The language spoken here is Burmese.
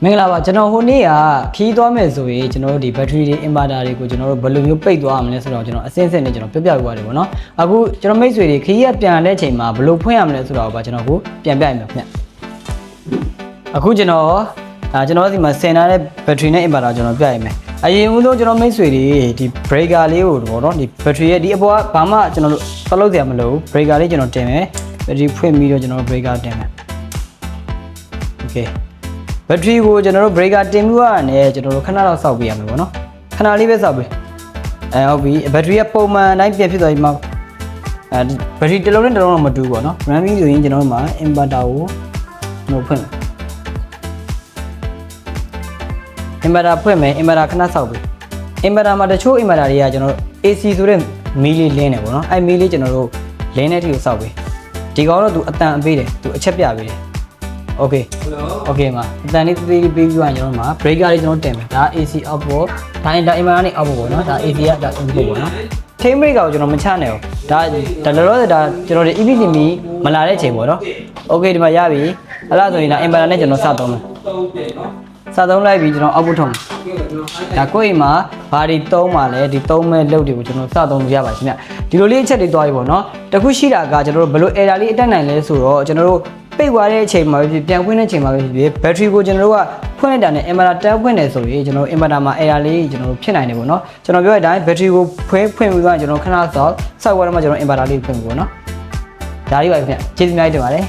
မင်္ဂလာပါကျွန်တော်ဟိုနေ့ကခီးသွားမယ်ဆိုရင်ကျွန်တော်တို့ဒီဘက်ထရီတွေ inverter တွေကိုကျွန်တော်တို့ဘယ်လိုမျိုးပိတ်သွားရမလဲဆိုတော့ကျွန်တော်အစင်းစင်းနဲ့ကျွန်တော်ပြပြပြပါတယ်ပေါ့နော်အခုကျွန်တော်မိတ်ဆွေတွေခီးရပြန်လာတဲ့အချိန်မှာဘယ်လိုဖွင့်ရမလဲဆိုတော့ကျွန်တော်ကိုပြန်ပြရမယ်ခင်ဗျအခုကျွန်တော်ဒီမှာဆင်ထားတဲ့ဘက်ထရီနဲ့ inverter ကျွန်တော်ပြရမယ်အရင်ဦးဆုံးကျွန်တော်မိတ်ဆွေတွေဒီ breaker လေးကိုပေါ့နော်ဒီဘက်ထရီရဲ့ဒီအပေါ်ကဘာမှကျွန်တော်တို့ဖလုပ်စရာမလိုဘူး breaker လေးကျွန်တော်တင်မယ်ဘက်ထရီဖွင့်ပြီးတော့ကျွန်တော် breaker တင်မယ် okay ဘက်ထရီကိုကျွန်တော်တို့ breaker တင်ပြီးရတယ်ကျွန်တော်တို့ခဏတော့စောက်ပေးရမယ်ပေါ့နော်ခဏလေးပဲစောက်ပေးဟုတ်ပြီဘက်ထရီကပုံမှန်တိုင်းပြန်ဖြစ်သွားပြီးမှဘက်ထရီတစ်လုံးနဲ့တစ်လုံးတော့မတူဘူးပေါ့နော် running ဆိုရင်ကျွန်တော်တို့မှာ inverter ကိုကျွန်တော်ဖွင့်မယ် inverter ဖွင့်မယ် inverter ခဏစောက်ပေး inverter မှာတချို့ inverter တွေကကျွန်တော်တို့ AC ဆိုတဲ့မီးလေးလင်းတယ်ပေါ့နော်အဲ့မီးလေးကျွန်တော်တို့လင်းတဲ့ထိကိုစောက်ပေးဒီကောင်တော့သူအတန်ပေးတယ်သူအချက်ပြပေးတယ် okay okay မှာအတန်လေးသေးသေးပေးပြီးတော့ကျွန်တော်မှာ breaker လေးကျွန်တော်တင်မယ်ဒါ AC output ဒါရင်ဒါ inverter နဲ့ output ပေါ့နော်ဒါ AC ကဒါ input ပေါ့နော် chain breaker ကိုကျွန်တော်မချနိုင်ဘူးဒါလောလောဆယ်ဒါကျွန်တော်တို့ EPC မီမလာတဲ့အချိန်ပေါ့နော် okay ဒီမှာရပြီအဲ့ဒါဆိုရင်ဒါ inverter နဲ့ကျွန်တော်စသုံးမယ်စသုံးလိုက်ပြီးကျွန်တော် output ထုတ်မယ်ဒါကိုယ့်အိမ်မှာဘာတွေသုံးပါလဲဒီသုံးမဲ့လုပ်တွေကိုကျွန်တော်စသုံးလို့ရပါရှင်ဗျဒီလိုလေးအချက်တွေတွားပြီပေါ့နော်တခုရှိတာကကျွန်တော်တို့ဘယ်လို error လေးအတက်နိုင်လဲဆိုတော့ကျွန်တော်တို့ပိတ်သွားတဲ့အချိန်မှာပဲပြန်ဖွင့်တဲ့အချိန်မှာပဲဖြစ်ဘက်ထရီကိုကျွန်တော်တို့ကဖွင့်လိုက်တာနဲ့ inverter တက်ဖွင့်တယ်ဆိုရင်ကျွန်တော်တို့ inverter မှာ error လေးကျွန်တော်တို့ဖြစ်နိုင်တယ်ပေါ့နော်ကျွန်တော်ပြောတဲ့အတိုင်းဘက်ထရီကိုဖွင့်ပြီးသွားရင်ကျွန်တော်ခဏစောက်သွားတော့မှကျွန်တော် inverter လေးဖွင့်ပြီပေါ့နော်ဒါလေးပါခင်ဗျကျေးဇူးများတင်ပါတယ်